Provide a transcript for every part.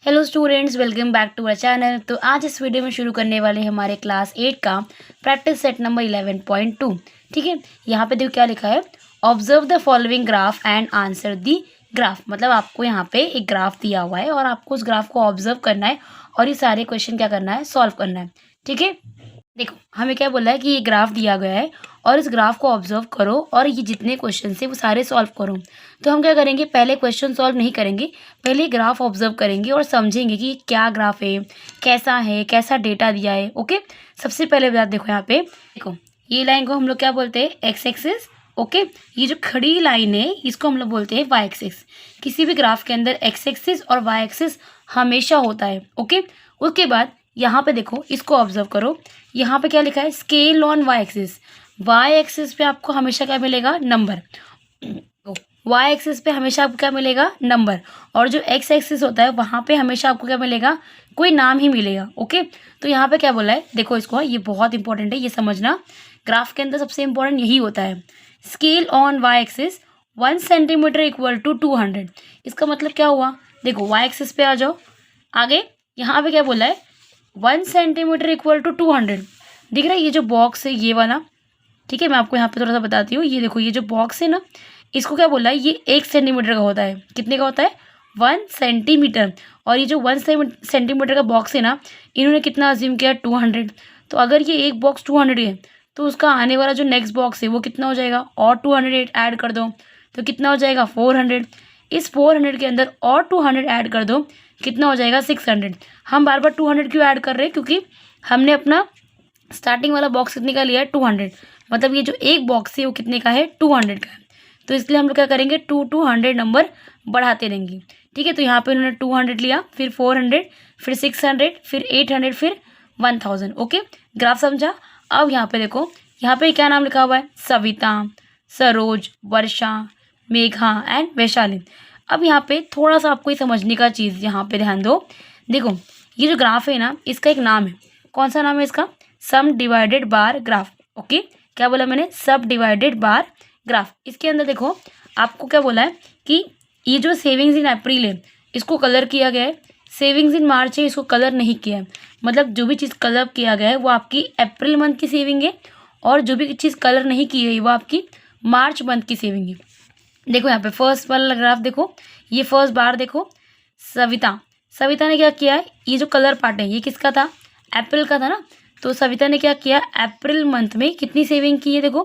Hello students, welcome back to our channel. तो आज इस वीडियो में शुरू करने वाले हमारे क्लास 8 का प्रैक्टिस सेट नंबर 11.2। ठीक है, यहाँ पे देखो क्या लिखा है, observe the following graph and answer the graph. मतलब आपको यहाँ पे एक ग्राफ दिया हुआ है और आपको उस ग्राफ को ऑब्जर्व करना है और ये सारे क्वेश्चन क्या करना है, सॉल्व करना है। ठीक है, देखो हमें क्या बोला है कि ये ग्राफ दिया गया है और इस ग्राफ को ऑब्जर्व करो और ये जितने क्वेश्चन है वो सारे सॉल्व करो। तो हम क्या करेंगे, पहले क्वेश्चन सॉल्व नहीं करेंगे, पहले ग्राफ ऑब्जर्व करेंगे और समझेंगे कि ये क्या ग्राफ है, कैसा डेटा दिया है। ओके, सबसे पहले बात देखो, यहाँ पे देखो ये लाइन को हम लोग क्या बोलते हैं, एक्स एक्सिस। ओके, ये जो खड़ी लाइन है इसको हम लोग बोलते हैं वाई एक्सिस। किसी भी ग्राफ के अंदर एक्स एक्सिस और वाई एक्सिस हमेशा होता है। ओके, उसके बाद यहाँ पे देखो, इसको ऑब्जर्व करो, यहाँ पे क्या लिखा है, scale on Y axis. Y axis पे आपको हमेशा क्या मिलेगा, नंबर। वाई एक्सिस पे हमेशा आपको क्या मिलेगा, नंबर। और जो एक्स एक्सिस होता है वहाँ पे हमेशा आपको क्या मिलेगा, कोई नाम ही मिलेगा। ओके, तो यहाँ पे क्या बोला है, देखो इसको, ये बहुत इंपॉर्टेंट है, ये समझना। ग्राफ के अंदर सबसे इंपॉर्टेंट यही होता है। Scale on Y axis 1 centimetre equal to 200। इसका मतलब क्या हुआ, देखो वाई एक्सिस पे आ जाओ, आगे यहाँ पे क्या बोला है, 1 सेंटीमीटर इक्वल टू 200। दिख रहा है ये जो बॉक्स है ये वाला। ठीक है, मैं आपको यहाँ पे थोड़ा सा बताती हूँ। ये देखो, ये जो बॉक्स है ना, इसको क्या बोला है, ये 1 सेंटीमीटर का होता है। कितने का होता है, 1 सेंटीमीटर। और ये जो 1 सेंटीमीटर का बॉक्स है ना, इन्होंने कितना अज्यूम किया, 200। तो अगर ये एक बॉक्स 200 है तो उसका आने वाला जो नेक्स्ट बॉक्स है वो कितना हो जाएगा, और 200 ऐड कर दो तो कितना हो जाएगा, 400। इस 400 के अंदर और 200 ऐड कर दो, कितना हो जाएगा, 600। हम बार बार 200 क्यों ऐड कर रहे हैं, क्योंकि हमने अपना स्टार्टिंग वाला बॉक्स कितने का लिया है, 200। मतलब ये जो एक बॉक्स है वो कितने का है, 200 का है। तो इसलिए हम लोग क्या करेंगे, 200 नंबर बढ़ाते रहेंगे। ठीक है, तो यहाँ पे उन्होंने 200 लिया, फिर 400, फिर 600, फिर 800, फिर 1000। ओके, ग्राफ समझा। अब यहाँ पे देखो, यहाँ पे क्या नाम लिखा हुआ है, सविता, सरोज, वर्षा, मेघा एंड वैशाली। अब यहाँ पे थोड़ा सा आपको ये समझने का चीज़ यहाँ पे ध्यान दो। देखो ये जो ग्राफ है ना, इसका एक नाम है, कौन सा नाम है इसका, सम डिवाइडेड बार ग्राफ। ओके, क्या बोला मैंने, सब डिवाइडेड बार ग्राफ। इसके अंदर देखो आपको क्या बोला है कि ये जो सेविंग्स इन अप्रैल है इसको कलर किया गया है, सेविंग्स इन मार्च है इसको कलर नहीं किया है। मतलब जो भी चीज़ कलर किया गया है वो आपकी अप्रैल मंथ की सेविंग है, और जो भी चीज़ कलर नहीं की है वो आपकी मार्च मंथ की सेविंग है। देखो यहाँ पे फर्स्ट वाला ग्राफ देखो, ये फर्स्ट बार देखो, सविता ने क्या किया है, ये जो कलर पार्ट है ये किसका था, अप्रैल का था ना। तो सविता ने क्या किया, अप्रैल मंथ में कितनी सेविंग की है, देखो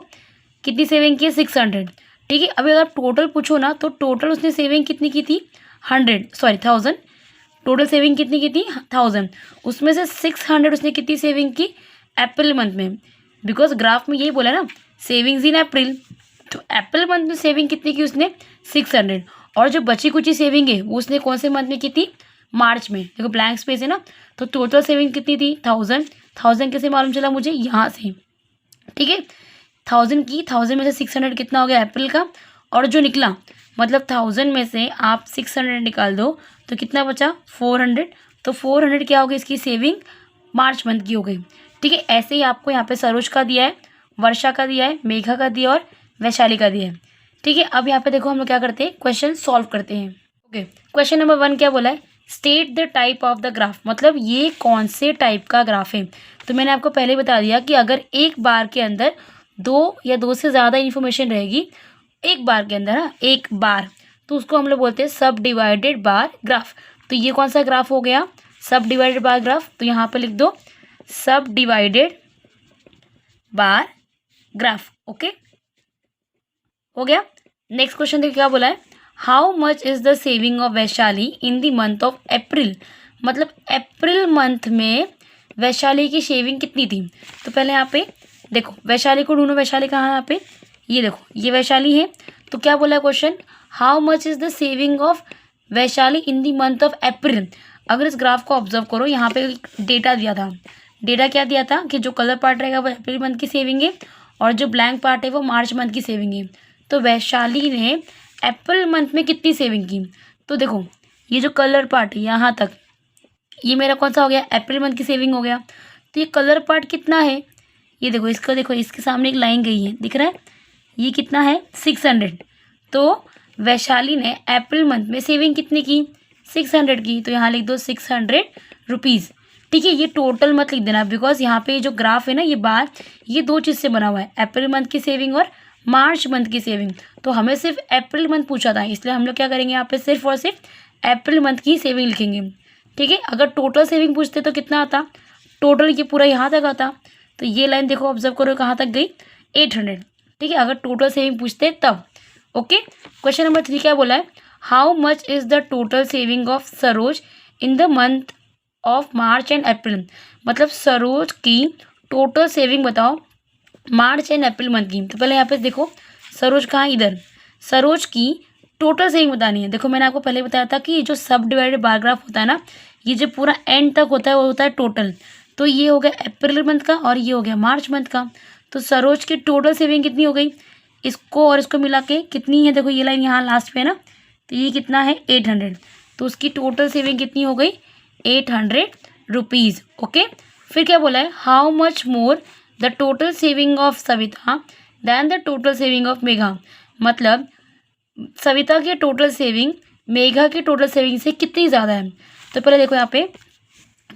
कितनी सेविंग की है, 600। ठीक है, अभी अगर टोटल पूछो ना तो टोटल उसने सेविंग कितनी की थी, 1000। टोटल सेविंग कितनी की थी, 1000। उसमें से 600 उसने कितनी सेविंग की, अप्रैल मंथ में। बिकॉज ग्राफ में यही बोला ना, सेविंग्स इन अप्रैल। तो अप्रैल मंथ में सेविंग कितनी की उसने, 600। और जो बची कुची सेविंग है वो उसने कौन से मंथ में की थी, मार्च में। देखो ब्लैंक स्पेस है ना, तो टोटल सेविंग कितनी थी, 1000 कैसे मालूम चला मुझे, यहाँ से। ठीक है, 1000 की, 1000 में से 600 कितना हो गया, अप्रैल का। और जो निकला, मतलब 1000 में से आप 600 निकाल दो तो कितना बचा, 400। तो 400 क्या हो गई, इसकी सेविंग मार्च मंथ की हो गई। ठीक है, ऐसे ही आपको यहाँ पे सरोज का दिया है, वर्षा का दिया है, मेघा का दिया और वैशाली का दिया है। ठीक है, अब यहाँ पे देखो हम लोग क्या करते हैं, क्वेश्चन सॉल्व करते हैं। ओके, क्वेश्चन नंबर 1 क्या बोला है, state the type of the graph. मतलब ये कौन से टाइप का ग्राफ है। तो मैंने आपको पहले बता दिया कि अगर एक बार के अंदर 2 या 2 से ज़्यादा इन्फॉर्मेशन रहेगी, एक बार के अंदर ना, एक बार, तो उसको हम लोग बोलते हैं सब डिवाइडेड बार ग्राफ। तो ये कौन सा ग्राफ हो गया, सब डिवाइडेड बार ग्राफ। तो यहाँ पे लिख दो सब डिवाइडेड बार ग्राफ। ओके, हो गया। नेक्स्ट क्वेश्चन देखिए क्या बोला है, how much is the saving of Vaishali in the month of April. मतलब अप्रैल मंथ में वैशाली की सेविंग कितनी थी। तो पहले यहाँ पे देखो, वैशाली को ढूंढो, वैशाली कहाँ है, यहाँ पे ये देखो, ये वैशाली है। तो क्या बोला है question, how much is the saving of Vaishali in the month of April. अगर इस ग्राफ को ऑब्जर्व करो, यहाँ पे डेटा दिया था। डेटा क्या दिया था कि जो कलर पार्ट रहेगा वो अप्रैल मंथ की सेविंग है और जो ब्लैंक पार्ट है वो मार्च मंथ की सेविंग है। तो वैशाली ने अप्रैल मंथ में कितनी सेविंग की। तो देखो ये जो कलर पार्ट है यहाँ तक, ये मेरा कौन सा हो गया, अप्रैल मंथ की सेविंग हो गया। तो ये कलर पार्ट कितना है, ये देखो, इसको देखो, इसके सामने एक लाइन गई है, दिख रहा है, ये कितना है, 600। तो वैशाली ने अप्रैल मंथ में सेविंग कितनी की, 600 की, तो यहाँ लिख दो 600 रुपीज़। ठीक है, ये टोटल मत लिख देना, बिकॉज यहाँ पे जो ग्राफ है ना ये दो चीज़ से बना हुआ है, अप्रैल मंथ की सेविंग और मार्च मंथ की सेविंग। तो हमें सिर्फ अप्रैल मंथ पूछा था, इसलिए हम लोग क्या करेंगे यहाँ पे सिर्फ और सिर्फ अप्रैल मंथ की सेविंग लिखेंगे। ठीक है, अगर टोटल सेविंग पूछते तो कितना आता, टोटल ये पूरा यहाँ तक आता। तो ये लाइन देखो, ऑब्जर्व करो कहाँ तक गई, 800। ठीक है, अगर टोटल सेविंग पूछते तब। ओके, क्वेश्चन नंबर 3 क्या बोला है, how much is the total saving of Saroj in the month of March and April. मतलब सरोज की टोटल सेविंग बताओ मार्च एंड अप्रैल मंथ की। तो पहले यहाँ पे देखो सरोज कहाँ, इधर सरोज की टोटल सेविंग बतानी है। देखो मैंने आपको पहले बताया था कि ये जो सब डिवाइडेड बार ग्राफ होता है ना, ये जो पूरा एंड तक होता है वो होता है टोटल। तो ये हो गया अप्रैल मंथ का और ये हो गया मार्च मंथ का। तो सरोज की टोटल सेविंग कितनी हो गई, इसको और इसको मिला के कितनी है, देखो ये लाइन यहाँ लास्ट पे है ना, तो ये कितना है 800। तो उसकी टोटल सेविंग कितनी हो गई 800 रुपीज़। ओके, फिर क्या बोला है, how much more the total saving of Savita than the total saving of Megha. मतलब सविता की टोटल सेविंग मेघा की टोटल सेविंग से कितनी ज़्यादा है। तो पहले देखो यहाँ पे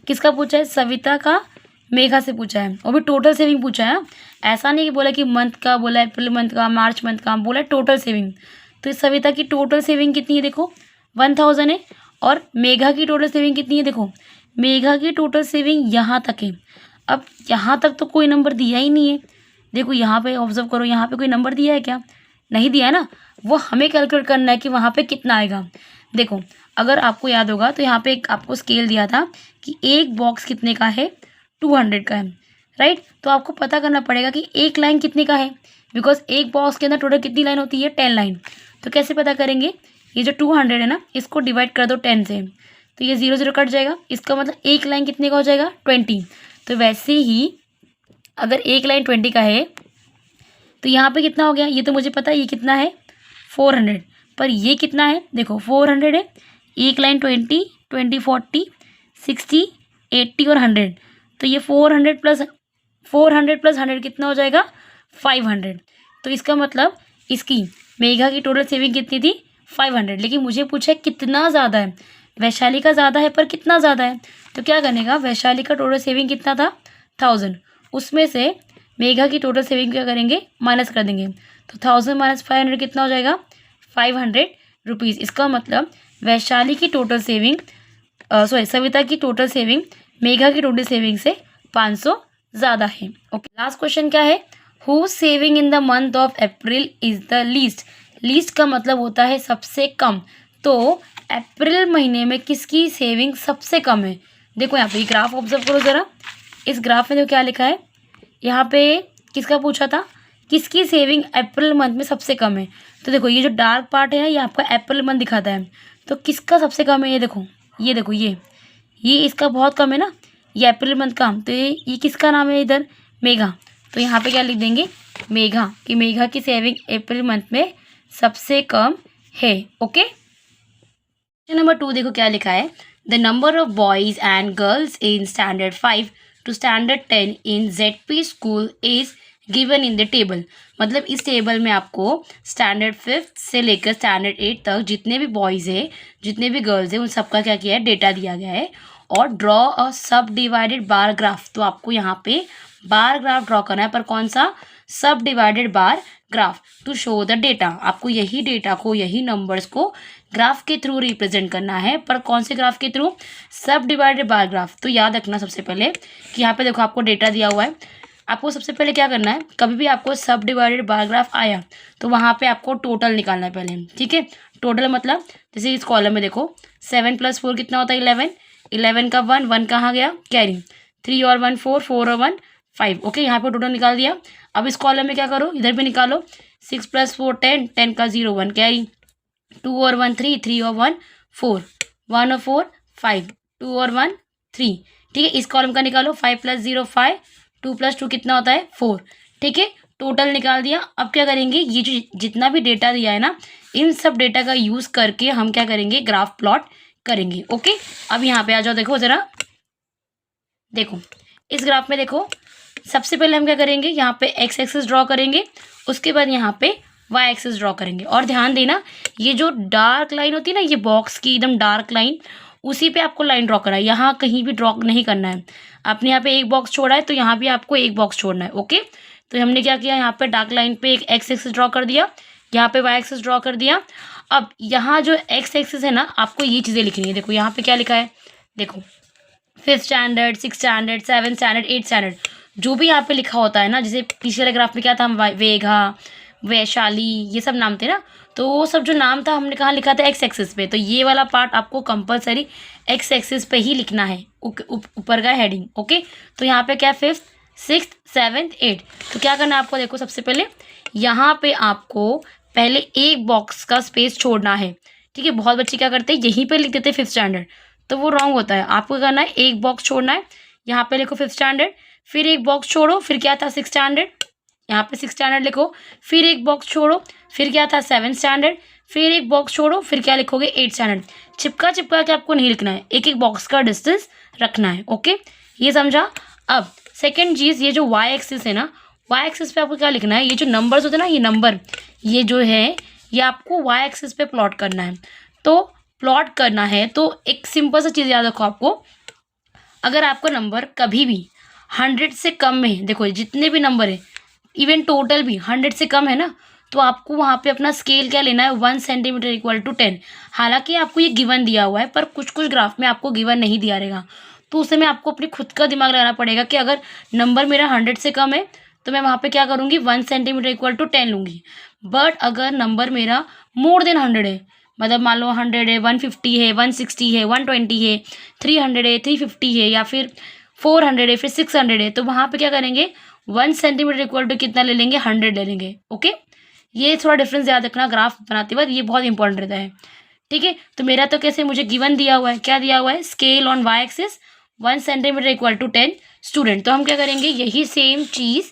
किसका पूछा है, सविता का मेघा से पूछा है, और भी टोटल सेविंग पूछा है। ऐसा नहीं कि बोला कि मंथ का, बोला अप्रैल मंथ का, मार्च मंथ का, बोला टोटल सेविंग। तो इस सविता की टोटल सेविंग कितनी है, देखो 1000 है, और मेघा की टोटल सेविंग कितनी है, देखो मेघा की टोटल सेविंग यहाँ तक है। अब यहाँ तक तो कोई नंबर दिया ही नहीं है। देखो यहाँ पे ऑब्जर्व करो, यहाँ पे कोई नंबर दिया है क्या, नहीं दिया है ना। वो हमें कैलकुलेट करना है कि वहाँ पे कितना आएगा। देखो अगर आपको याद होगा तो यहाँ पे एक आपको स्केल दिया था कि एक बॉक्स कितने का है, 200 का है, राइट। तो आपको पता करना पड़ेगा कि एक लाइन कितने का है, बिकॉज एक बॉक्स के अंदर टोटल कितनी लाइन होती है, 10 लाइन। तो कैसे पता करेंगे, ये जो 200 है ना, इसको डिवाइड कर दो 10 से, तो ये 0 0 कट जाएगा। इसका मतलब एक लाइन कितने का हो जाएगा, 20। तो वैसे ही अगर एक लाइन 20 का है तो यहाँ पे कितना हो गया, ये तो मुझे पता है ये कितना है 400, पर ये कितना है, देखो 400 है, एक लाइन 20, 20, 40, 60, 80 और 100। तो ये 400 प्लस 100 कितना हो जाएगा, 500। तो इसका मतलब इसकी मेघा की टोटल सेविंग कितनी थी, 500। लेकिन मुझे पूछा है कितना ज़्यादा है, वैशाली का ज़्यादा है, पर कितना ज़्यादा है। तो क्या करने का, वैशाली का टोटल सेविंग कितना था 1000, उसमें से मेघा की टोटल सेविंग क्या करेंगे, माइनस कर देंगे। तो 1000 माइनस 500 कितना हो जाएगा, 500 रुपीज़। इसका मतलब वैशाली की टोटल सेविंग सविता की टोटल सेविंग मेघा की टोटल सेविंग से 500 ज़्यादा है। ओके, लास्ट क्वेश्चन क्या है, who saving in the month of April is the least. Least का मतलब होता है सबसे कम। तो अप्रैल महीने में किसकी सेविंग सबसे कम है। देखो यहाँ पे ग्राफ ऑब्जर्व करो ज़रा, इस ग्राफ में तो क्या लिखा है, यहाँ पे किसका पूछा था, किसकी सेविंग अप्रैल मंथ में सबसे कम है। तो देखो ये जो डार्क पार्ट है ना, ये आपका अप्रैल मंथ दिखाता है। तो किसका सबसे कम है, ये देखो ये इसका बहुत कम है ना, ये अप्रैल मंथ का। तो ये किसका नाम है इधर, मेघा। तो यहाँ पे क्या लिख देंगे, मेघा, कि मेघा की सेविंग अप्रैल मंथ में सबसे कम है। ओके, नंबर 2 देखो क्या लिखा है, the number of boys and girls in standard 5 to standard 10 in ZP school is given in the table. मतलब इस टेबल में आपको स्टैंडर्ड 5 से लेकर स्टैंडर्ड 8 तक जितने भी बॉयज़ है जितने भी गर्ल्स हैं उन सबका क्या किया है, डेटा दिया गया है। और ड्रॉ अ सब डिवाइडेड बार ग्राफ, तो आपको यहाँ पे बार ग्राफ ड्रॉ करना है, पर कौन सा, subdivided bar graph to show the data. आपको यही डेटा को, यही नंबर्स को ग्राफ के थ्रू रिप्रेजेंट करना है, पर कौन से ग्राफ के थ्रू, सब डिवाइडेड बार ग्राफ। तो याद रखना सबसे पहले कि यहाँ पे देखो आपको डेटा दिया हुआ है, आपको सबसे पहले क्या करना है, कभी भी आपको सब डिवाइडेड बार ग्राफ आया तो वहाँ पे आपको टोटल निकालना है पहले। ठीक है, टोटल मतलब जैसे इस कॉलम में देखो 7 + 4 कितना होता है 11, 11 का 1 कहाँ गया, कैरी, 3 और 1 4, 4 और 1 5। ओके, यहाँ पे टोटल निकाल दिया। अब इस कॉलम में क्या करो, इधर भी निकालो, 6 + 4 10, 10 का 0 1 कैरी, 2 और 1 3, 3 और 1 4, 1 और 4 5, 2 और 1 3। ठीक है, इस कॉलम का निकालो, 5 + 0 5, 2 + 2 कितना होता है 4। ठीक है, टोटल निकाल दिया। अब क्या करेंगे, ये जो जितना भी डेटा दिया है ना, इन सब डेटा का यूज़ करके हम क्या करेंगे, ग्राफ प्लॉट करेंगे। ओके, अब यहाँ पे आ जाओ, देखो ज़रा, देखो इस ग्राफ में देखो, सबसे पहले हम क्या करेंगे, यहाँ पे एक्स एक्सिस ड्रॉ करेंगे, उसके बाद यहाँ पे वाई एक्सिस ड्रॉ करेंगे। और ध्यान देना, ये जो डार्क लाइन होती है ना, ये बॉक्स की एकदम डार्क लाइन, उसी पे आपको लाइन ड्रॉ करना है, यहाँ कहीं भी ड्रॉ नहीं करना है। आपने यहाँ पे एक बॉक्स छोड़ा है तो यहाँ भी आपको एक बॉक्स छोड़ना है। ओके, तो हमने क्या किया, यहाँ पे डार्क लाइन पे एक एक्स एक्सिस ड्रॉ कर दिया, यहाँ पे वाई एक्सिस ड्रॉ कर दिया। अब यहाँ जो एक्स एक्सिस है ना, आपको ये चीज़ें लिखनी है। देखो यहाँ पे क्या लिखा है, देखो 5th standard, 6th standard, 7th standard, 8th standard, जो भी यहाँ पे लिखा होता है ना, जैसे पिछले वाले ग्राफ में क्या था, वेगा, वैशाली, ये सब नाम थे ना, तो वो सब जो नाम था हमने कहाँ लिखा था, एक्स एक्सिस पे। तो ये वाला पार्ट आपको कंपलसरी एक्स एक्सिस पे ही लिखना है, ऊपर का हेडिंग। ओके, तो यहाँ पे क्या, 5th, 6th, 7th, 8th। तो क्या करना है आपको, देखो सबसे पहले यहाँ पे आपको पहले एक बॉक्स का स्पेस छोड़ना है। ठीक है, बहुत बच्चे क्या करते हैं, यहीं पे लिख देते हैं 5th स्टैंडर्ड, तो वो रॉन्ग होता है। आपको करना है एक बॉक्स छोड़ना है, यहाँ पे लिखो 5th स्टैंडर्ड, फिर एक बॉक्स छोड़ो, फिर क्या था 6th स्टैंडर्ड, यहाँ पे 6th स्टैंडर्ड लिखो, फिर एक बॉक्स छोड़ो, फिर क्या था 7th स्टैंडर्ड, फिर एक बॉक्स छोड़ो, फिर क्या लिखोगे 8th स्टैंडर्ड। चिपका चिपका के आपको नहीं लिखना है, एक एक बॉक्स का डिस्टेंस रखना है। ओके, ये समझा। अब सेकेंड चीज़, ये जो वाई एक्सिस है ना, वाई एक्सिस पे आपको क्या लिखना है, ये जो नंबर्स होते हैं ना, ये नंबर, ये जो है, ये आपको वाई एक्सिस पे प्लॉट करना है। तो प्लॉट करना है तो एक सिंपल सा चीज़ याद रखो आपको, अगर आपका नंबर कभी भी 100 से कम में है, देखो जितने भी नंबर है, इवन टोटल भी 100 से कम है ना, तो आपको वहाँ पे अपना स्केल क्या लेना है, 1 सेंटीमीटर इक्वल टू 10। हालांकि आपको ये गिवन दिया हुआ है, पर कुछ कुछ ग्राफ में आपको गिवन नहीं दिया रहेगा, तो उस समय आपको अपनी खुद का दिमाग लगाना पड़ेगा कि अगर नंबर मेरा 100 से कम है तो मैं वहाँ पे क्या करूँगी, 1 सेंटीमीटर इक्वल टू 10 लूँगी। बट अगर नंबर मेरा मोर देन 100 है, मतलब मान लो 100 है, 150 है, 160 है, 120 है, 300 है, 350 है, या फिर 400 है, फिर 600 है, तो वहाँ पे क्या करेंगे, 1 सेंटीमीटर इक्वल टू कितना ले लेंगे, 100 ले लेंगे। ओके, ये थोड़ा डिफरेंस याद रखना ग्राफ बनाते वक्त, ये बहुत इंपॉर्टेंट रहता है। ठीक है, तो मेरा तो कैसे, मुझे गिवन दिया हुआ है, क्या दिया हुआ है, scale on Y axis 1 centimetre equal to 10 student. तो हम क्या करेंगे, यही सेम चीज़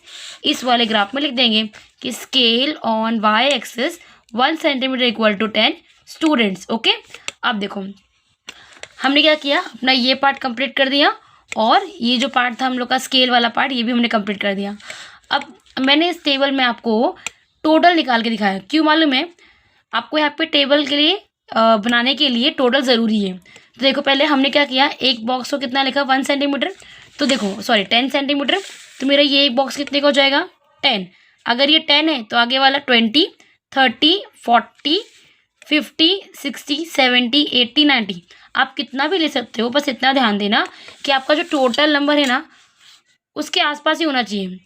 इस वाले ग्राफ में लिख देंगे कि scale on Y axis 1 centimetre equal to 10 students. Okay, अब देखो हमने क्या किया, अपना ये पार्ट कंप्लीट कर दिया, और ये जो पार्ट था हम लोग का स्केल वाला पार्ट, ये भी हमने कंप्लीट कर दिया। अब मैंने इस टेबल में आपको टोटल निकाल के दिखाया, क्यों मालूम है आपको, यहाँ पे टेबल के लिए बनाने के लिए टोटल ज़रूरी है। तो देखो पहले हमने क्या किया, एक बॉक्स को कितना लिखा, 1 सेंटीमीटर, तो देखो सॉरी 10 सेंटीमीटर, तो मेरा ये एक बॉक्स कितने का हो जाएगा, 10। अगर ये 10 है तो आगे वाला 20, 30, 40, 50, 60, 70, 80, 90, आप कितना भी ले सकते हो, बस इतना ध्यान देना कि आपका जो टोटल नंबर है ना, उसके आसपास ही होना चाहिए।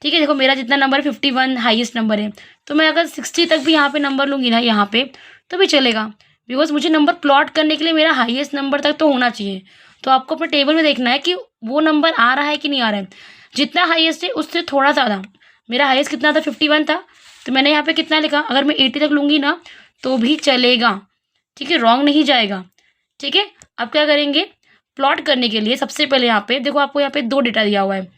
ठीक है, देखो मेरा जितना नंबर 51 हाईएस्ट नंबर है, तो मैं अगर 60 तक भी यहाँ पे नंबर लूँगी ना, यहाँ पे तो भी चलेगा, बिकॉज मुझे नंबर प्लॉट करने के लिए मेरा हाईएस्ट नंबर तक तो होना चाहिए। तो आपको अपने टेबल में देखना है कि वो नंबर आ रहा है कि नहीं आ रहा है, जितना हाईएस्ट है उससे थोड़ा ज़्यादा। मेरा हाईएस्ट कितना था, 51 था, तो मैंने यहाँ पे कितना लिखा, अगर मैं 80 तक लूँगी ना तो भी चलेगा। ठीक है, रॉन्ग नहीं जाएगा। ठीक है, अब क्या करेंगे, प्लॉट करने के लिए सबसे पहले यहाँ पे देखो, आपको यहाँ पे 2 डेटा दिया हुआ है,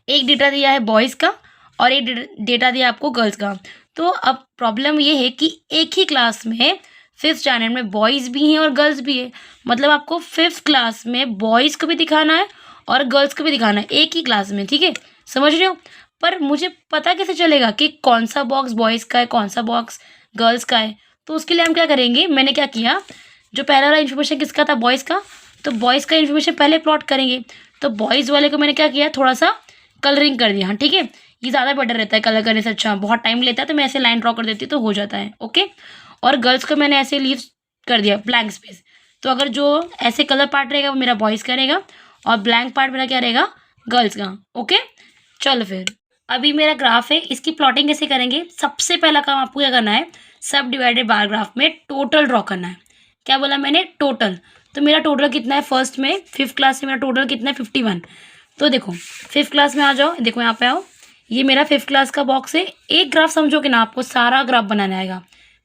एक डेटा दिया है बॉयज़ का और एक डेटा दिया आपको गर्ल्स का। तो अब प्रॉब्लम ये है कि एक ही क्लास में 5th स्टैंडर्ड में बॉयज़ भी हैं और गर्ल्स भी है, मतलब आपको 5th क्लास में बॉयज़ को भी दिखाना है और गर्ल्स को भी दिखाना है, एक ही क्लास में। ठीक है, समझ रहे हो, पर मुझे पता कैसे चलेगा कि कौन सा बॉक्स बॉयज़ का है, कौन सा बॉक्स गर्ल्स का है। तो उसके लिए हम क्या करेंगे, मैंने क्या किया, जो पहला वाला इन्फॉर्मेशन किसका था, बॉयज़ का, तो बॉयज़ का इन्फॉर्मेशन पहले प्लॉट करेंगे। तो बॉयज़ वाले को मैंने क्या किया, थोड़ा सा कलरिंग कर दिया। हाँ ठीक है, ये ज़्यादा बेटर रहता है कलर करने से, अच्छा बहुत टाइम लेता है तो मैं ऐसे लाइन ड्रॉ कर देती हूँ तो हो जाता है। ओके, और गर्ल्स को मैंने ऐसे लीव कर दिया ब्लैंक स्पेस, तो अगर जो ऐसे कलर पार्ट रहेगा वो मेरा बॉयज़ का रहेगा और ब्लैंक पार्ट मेरा क्या रहेगा, गर्ल्स का। ओके, चलो फिर अभी मेरा ग्राफ है, इसकी प्लॉटिंग कैसे करेंगे। सबसे पहला काम आपको क्या करना है, सब डिवाइडेड बार ग्राफ में टोटल ड्रॉ करना है। क्या बोला मैंने, टोटल। तो मेरा टोटल कितना है, फर्स्ट में 5th क्लास में मेरा टोटल कितना है, 51। तो देखो 5th क्लास में आ जाओ, देखो यहाँ पे आओ, ये मेरा 5th क्लास का बॉक्स है। एक ग्राफ समझोगे ना, आपको सारा ग्राफ बनाना आएगा,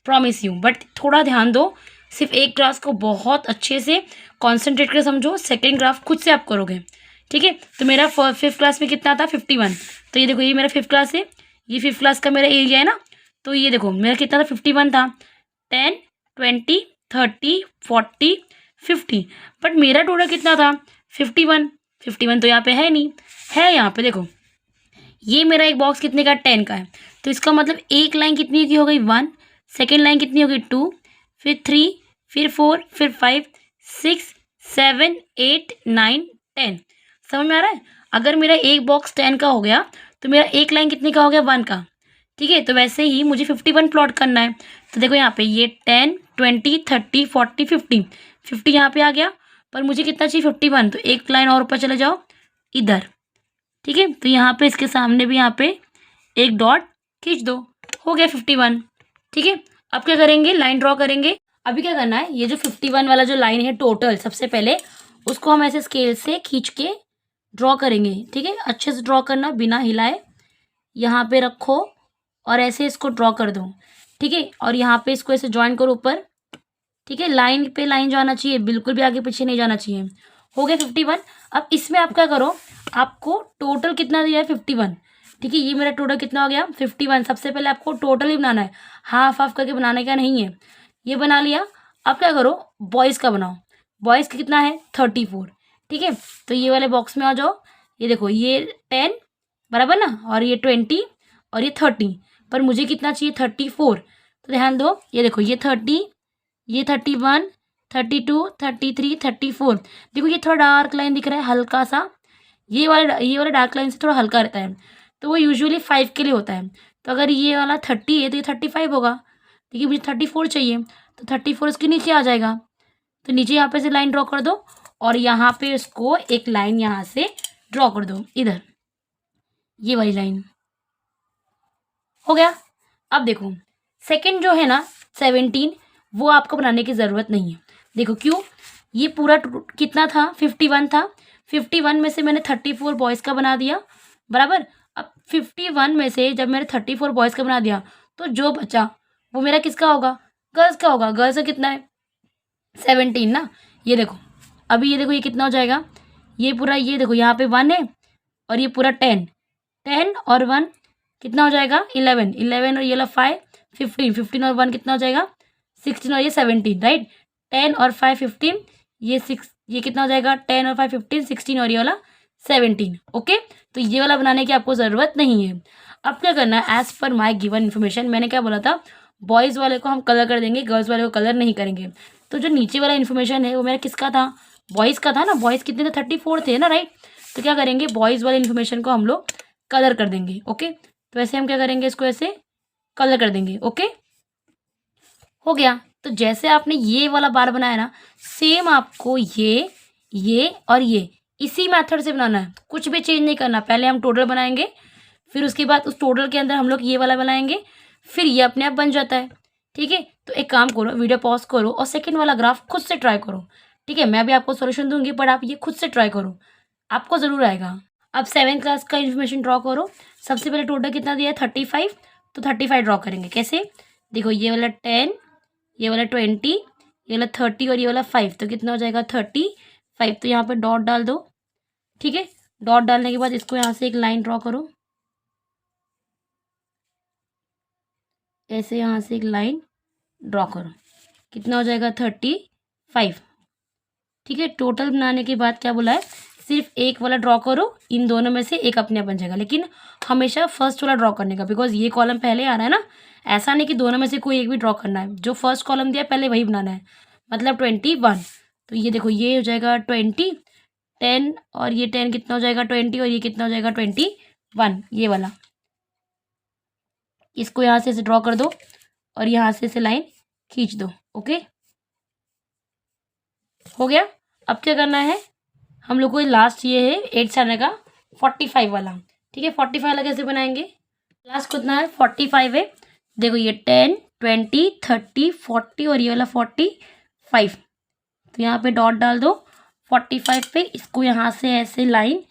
प्रॉमिस यू। बट थोड़ा ध्यान दो, सिर्फ एक ग्राफ को बहुत अच्छे से कॉन्सेंट्रेट कर समझो, सेकेंड ग्राफ खुद से आप करोगे। ठीक है, तो मेरा 5th क्लास में कितना था, 51। तो ये देखो, ये मेरा 5th क्लास है, ये 5th क्लास का मेरा एरिया है ना, तो ये देखो मेरा कितना था, 51 था, 10, 20, 30, 40, 50। बट मेरा टोटल कितना था, 51। 51 तो यहाँ पे है नहीं, है यहाँ पे देखो, ये मेरा एक बॉक्स कितने का 10 का है, तो इसका मतलब एक लाइन कितनी की हो गई 1, सेकेंड लाइन कितनी हो गई 2, फिर 3, फिर 4, फिर 5, 6, 7, 8, 9, 10। समझ में आ रहा है? अगर मेरा एक बॉक्स 10 का हो गया तो मेरा एक लाइन कितने का हो गया 1 का। ठीक है, तो वैसे ही मुझे 51 प्लॉट करना है। तो देखो यहाँ पे ये 10, 20, 30, 40, 50, 50 यहाँ पे आ गया, पर मुझे कितना चाहिए 51। तो एक लाइन और ऊपर चले जाओ इधर। ठीक है, तो यहाँ पे इसके सामने भी यहाँ पे एक डॉट खींच दो, हो गया 51। ठीक है, अब क्या करेंगे, लाइन ड्रॉ करेंगे। अभी क्या करना है, ये जो 51 वाला जो लाइन है टोटल, सबसे पहले उसको हम ऐसे स्केल से खींच के ड्रॉ करेंगे। ठीक है, अच्छे से ड्रॉ करना बिना हिलाए, यहाँ पे रखो और ऐसे इसको ड्रॉ कर दो। ठीक है, और यहाँ पे इसको ऐसे ज्वाइन करो ऊपर। ठीक है, लाइन पे लाइन जाना चाहिए, बिल्कुल भी आगे पीछे नहीं जाना चाहिए। हो गया 51। अब इसमें आप क्या करो, आपको टोटल कितना दिया है 51। ठीक है, ये मेरा टोटल कितना हो गया 51। सबसे पहले आपको टोटल ही बनाना है, हाफ हाफ करके बनाने का नहीं है। ये बना लिया। अब क्या करो, बॉयज़ का बनाओ। बॉयज़ का कितना है 34। ठीक है, तो ये वाले बॉक्स में आ जाओ। ये देखो, ये 10 बराबर ना, और ये 20 और ये 30, पर मुझे कितना चाहिए 34। तो ध्यान दो, ये देखो ये 30, ये 31, 32, 33, 34। देखो ये थोड़ा डार्क लाइन दिख रहा है हल्का सा, ये वाला डार्क लाइन से थोड़ा हल्का रहता है, तो वो यूजुअली 5 के लिए होता है। तो अगर ये वाला 30 है तो ये 35 होगा। देखिए मुझे 34 चाहिए, तो 34 इसके नीचे आ जाएगा। तो नीचे यहाँ पे से लाइन ड्रॉ कर दो, और यहाँ पे इसको एक लाइन यहाँ से ड्रॉ कर दो इधर, ये वाली लाइन। हो गया। अब देखो सेकंड जो है ना 17, वो आपको बनाने की ज़रूरत नहीं है। देखो क्यों, ये पूरा कितना था 51 था। 51 में से मैंने 34 बॉयज़ का बना दिया, बराबर। अब 51 में से जब मैंने 34 बॉयज़ का बना दिया, तो जो बचा वो मेरा किसका होगा, गर्ल्स का होगा। गर्ल्स का कितना है 17 ना। ये देखो, अभी ये देखो ये कितना हो जाएगा, ये पूरा, ये देखो यहाँ पे 1 है और ये पूरा 10, 10 और 1 कितना हो जाएगा 11, 11 और ये वाला 5, 15, 15 और 1 कितना हो जाएगा 16 और ये 17, राइट। 10 और 5 15, ये 6, ये कितना हो जाएगा 10 और 5 15, 16 और ये वाला 17। ओके, तो ये वाला बनाने की आपको ज़रूरत नहीं है। अब क्या करना है, एज पर माई गिवन इन्फॉर्मेशन, मैंने क्या बोला था, बॉयज़ वाले को हम कलर कर देंगे, गर्ल्स वाले को कलर नहीं करेंगे। तो जो नीचे वाला इन्फॉर्मेशन है वो मेरा किसका था, बॉयज़ का था ना। बॉयज़ कितने थे 34 थे ना, राइट। तो क्या करेंगे, बॉयज़ वाले इन्फॉर्मेशन को हम लोग कलर कर देंगे। ओके, तो ऐसे हम क्या करेंगे, इसको ऐसे कलर कर देंगे। ओके, हो गया। तो जैसे आपने ये वाला बार बनाया ना, सेम आपको ये और ये इसी मेथड से बनाना है, कुछ भी चेंज नहीं करना। पहले हम टोटल बनाएंगे, फिर उसके बाद उस टोटल के अंदर हम लोग ये वाला बनाएंगे, फिर ये अपने आप बन जाता है। ठीक है, तो एक काम करो, वीडियो पॉज करो और सेकंड वाला ग्राफ खुद से ट्राई करो। ठीक है, मैं भी आपको सॉल्यूशन दूंगी, बट आप ये खुद से ट्राई करो, आपको ज़रूर आएगा। अब 7th क्लास का इन्फॉर्मेशन ड्रॉ करो। सबसे पहले टोटल कितना दिया है 35, तो 35 ड्रॉ करेंगे। कैसे, देखो ये वाला 10, ये वाला 20, ये वाला 30 और ये वाला 5, तो कितना हो जाएगा 35। तो यहाँ पे डॉट डाल दो। ठीक है, डॉट डालने के बाद इसको यहाँ से एक लाइन ड्रॉ करो, ऐसे यहाँ से एक लाइन ड्रॉ करो, कितना हो जाएगा 35। ठीक है, टोटल बनाने के बाद क्या बोला है, सिर्फ एक वाला ड्रॉ करो, इन दोनों में से एक अपने आप बन जाएगा, लेकिन हमेशा फर्स्ट वाला ड्रॉ करने का, बिकॉज ये कॉलम पहले आ रहा है ना। ऐसा नहीं कि दोनों में से कोई एक भी ड्रॉ करना है, जो फर्स्ट कॉलम दिया पहले वही बनाना है, मतलब 21। तो ये देखो ये हो जाएगा 20, 10 और ये 10 कितना हो जाएगा 20 और ये कितना हो जाएगा 21, ये वाला। इसको यहाँ से ड्रॉ कर दो और यहाँ से लाइन खींच दो। ओके, हो गया। अब क्या करना है, हम लोग को लास्ट ये है 8th स्टैंडर्ड का 45 वाला। ठीक है, 45 वाला कैसे बनाएंगे, लास्ट कितना है 45 है। देखो ये 10, 20, 30, 40 और ये वाला 45, तो यहाँ पे डॉट डाल दो 45 पे। इसको यहाँ से ऐसे लाइन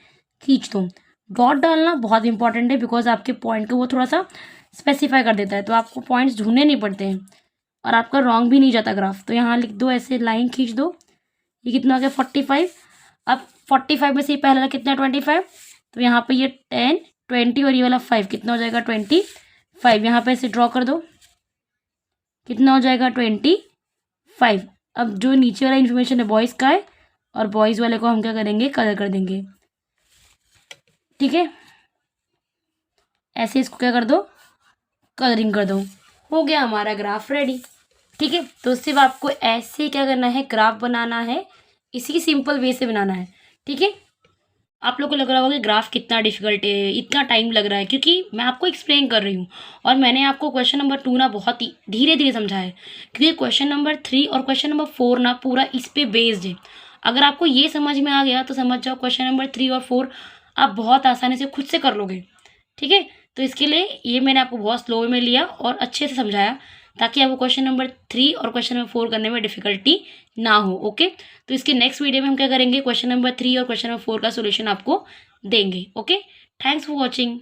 खींच दो। डॉट डालना बहुत इंपॉर्टेंट है, बिकॉज आपके पॉइंट को वो थोड़ा सा स्पेसिफाई कर देता है, तो आपको पॉइंट्स ढूंढने नहीं पड़ते हैं और आपका रॉन्ग भी नहीं जाता ग्राफ। तो यहाँ लिख दो, ऐसे लाइन खींच दो। ये कितना हो गया 45। अब 45 में से पहला कितना 25, तो यहाँ पे ये 10, 20 और ये वाला 5 कितना हो जाएगा 25। यहाँ पे ऐसे ड्रॉ कर दो, कितना हो जाएगा 25। अब जो नीचे वाला इन्फॉर्मेशन है बॉयज़ का है, और बॉयज़ वाले को हम क्या करेंगे, कलर कर देंगे। ठीक है, ऐसे इसको क्या कर दो, कलरिंग कर दो, हो गया हमारा ग्राफ रेडी। ठीक है, तो सिर्फ आपको ऐसे क्या करना है, ग्राफ बनाना है, इसी सिंपल वे से बनाना है। ठीक है, आप लोग को लग रहा होगा कि ग्राफ कितना डिफिकल्ट है, इतना टाइम लग रहा है, क्योंकि मैं आपको एक्सप्लेन कर रही हूँ और मैंने आपको क्वेश्चन नंबर 2 ना बहुत ही धीरे धीरे समझाया है, क्योंकि क्वेश्चन नंबर 3 और क्वेश्चन नंबर 4 ना पूरा इस पे बेस्ड है। अगर आपको ये समझ में आ गया तो समझ जाओ क्वेश्चन नंबर 3 और 4 आप बहुत आसानी से खुद से कर लोगे। ठीक है, तो इसके लिए ये मैंने आपको बहुत स्लो में लिया और अच्छे से समझाया, ताकि आपको क्वेश्चन नंबर 3 और क्वेश्चन नंबर 4 करने में डिफिकल्टी ना हो। ओके, तो इसके नेक्स्ट वीडियो में हम क्या करेंगे, क्वेश्चन नंबर 3 और क्वेश्चन नंबर 4 का सोल्यूशन आपको देंगे। Okay, thanks for watching.